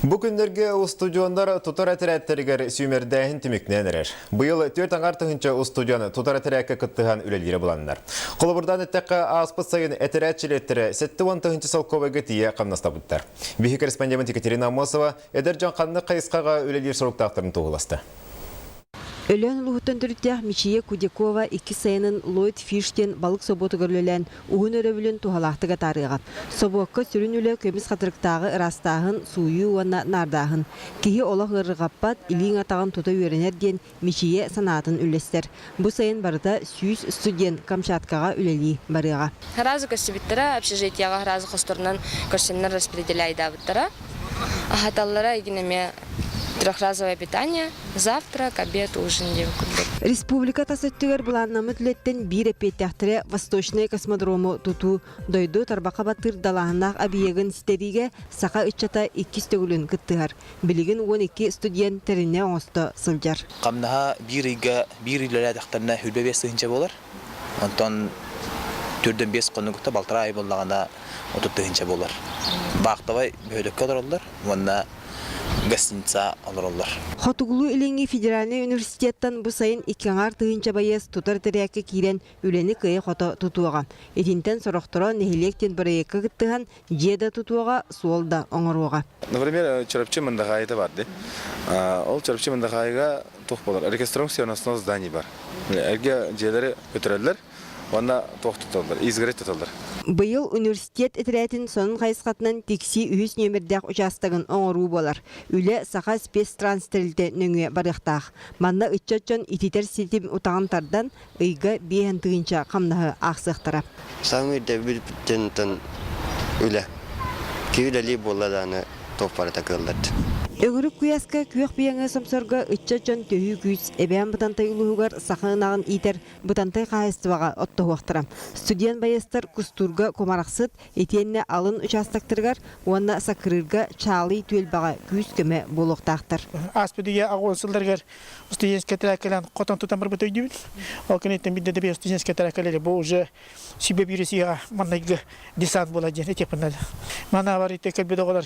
Bu günlerge o stüdyonlar tutar eteretteriger sümerdehin tümüknen erer. Bu yıl 4 аңартығынча o stüdyonu tutar eterekke kıttıhan üleleri bulanlar. Kolubırdan ettekka aspıt sayın eteretçilettері 7-10 salkovega tiye qamnasta buttar. Bihi korrespondent Екатерина Амосова Эдержан қанны қайысқаға üleleri soruktақтырын туғыласты. Өлен лухуттан түріттях Мичия Кудякова 2 сайынын Ллойд Фиштен балық соботу көрілілен уғын өрөбілін туғалақтыға тарығап. Собуаққа сүрін үлі көміз қатырықтағы ырастағын, суyu уанна нардағын. Кейі олақ ырғаппат, илиң атағын тута өренерден Мичия санатын үлестер. Бұ сайын барыда сүйіз студент Камчаткаға үлелі барыға. Разы көрсебіттері, общежитияға разы қостырынан көрсенлер распределяйда бұттары. Ахаталлара егінеме трехразовое питание, завтрак, обед, ужин. Республика тасыттығыр бұланна мүтлеттен бір эппеттяқтыры Восточный космодрому туту дойду тарбақа баттыр далағынақ абиегін стериге сақа үтчата 2 стөгілін күттігір. Білігін 12 студент теріне оңысты сылжар. Қамнаға бір үйлері әдіқтарына хүлбе 5 сығынша болар. Онтан 4-5 қоны күтті балтыра ай болағына 30 сығынша болар. Бақтавай бөлікке олар, онына гостиница алыралар. Хотугулу Иленги федеральный университеттен bu sayın 2 тыгынча байыз тутар теряке кирен үлени кыя хото тутуага. Этинтен сорохтора нехилектен проекты кыттыган жеда тутуага суолда оңоруага. Например, Черепчи Мандахайда барды. Ол Черепчи Мандахайга тух болар. Реконструкция основного здания бар. Эрге жедери көтөрөлөр. Онда тоқтатылар, изгәрет тотылар. Быйыл университет этерәтин сонун кайсыкатынан текси 3 нөмердәк участогын оңоруу болар. Үле саха спецтранспортлте нөңе барыктак. Манна иччочон ититер ситим утагантардан ыйга бейен тыгынча камнагы аксыктыра. Самыйда билбиттен үле. Күйдели болладаны топарта кылдырды. Өгүрүк куяска күйөк бияңы самсорга иччочон төһү күз эбән бутантай улуугар саханагын итер бутантай кайыстыбага оттогуактыра. Студент байыстар кустурга комараксыт этенне алын участоктыргар уанна сакырырга чаалы түлбага күз көмө болуктактыр. Аспедия агонсылдыргар студентский тракелен котон тутан бир бөтөйдүбүл. Ал кенеттен бидде де студентский тракелер бу уже себе бирисига манайга десант болот жер этепнал. Мана бар итекел бидоголар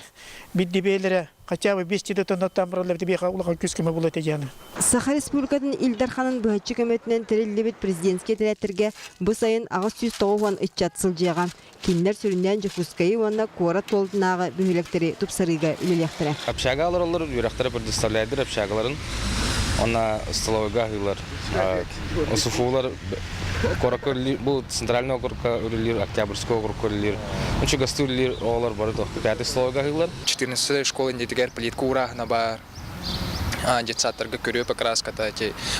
бидде белере хотя бы 5 тоннаттан барлар дебега улага күз көмө болот эжаны. Саха Республикатын Илдарханын быһаччы көмөтүнөн тереллебит президентский терәттерге бу сайын агыс 190 иччат сылжыган. Кинлер сүрүндөн Жакускайы ванна кора толдунагы бөһөлөктөрү тупсарыга үлелектире. Общагалар юрактары предоставляйдыр общагаларын. Она столовыйга хыйлар. Суфулар коракөлли бу центральный округка үлелер, Октябрьский округка үлелер. Унча гастуллер олар бары то 5 столовыйга хыйлар. 14 школында дигәр плитка урагына бар. Детсаттарга көрөө покраската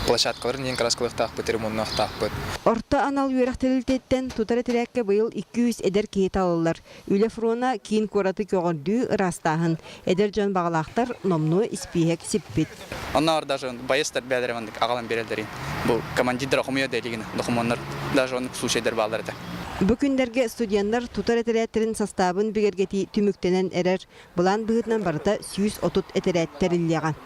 площадкаларын ең краскалыктак бит, ремонттак бит. Орта анал юрактылтеттен тутар терәккә быйыл 200 эдер кейт алалар. Үле фрона кин кораты көгөрдү ырастагын. Эдержан баглактар номну испиек сиппит. Аннар даже байыстар бәдермәндик агалан берелдерин. Бу командир хомия делигин, документлар даже он случайдар балдырды. Бу күндәргә студентлар тутар этерәттерин составын бигергети түмүктенен эрер. Булан быгытнан барыта 130 этерәттерилгән.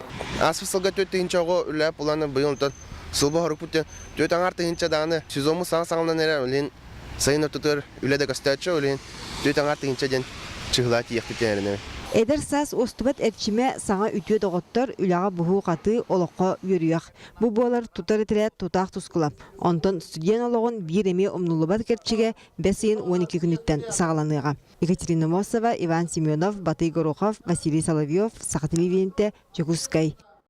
Асфысылга 4-нчого үләп буланы быйылдан сылба хорукпут 4 аңартыгынча даны сезонму саңсаңнан эрер үлен сайын тутар үләдә гастачы үлен 4 аңартыгынча ден чыгылат яктытерне. Эдер сас остубат эрчиме саңа үтүө доготтор үлага буху каты олоққа үрүяк. Бу болар тутар этерәт тутак тускула. Онтон студентологон бир эме умнулубат керчиге 5-12 күнүттен сагаланыга. Екатерина Амосова, Иван Семенов, Батый Горохов, Василий Соловьев, Саха телевидениеде, Жакускай.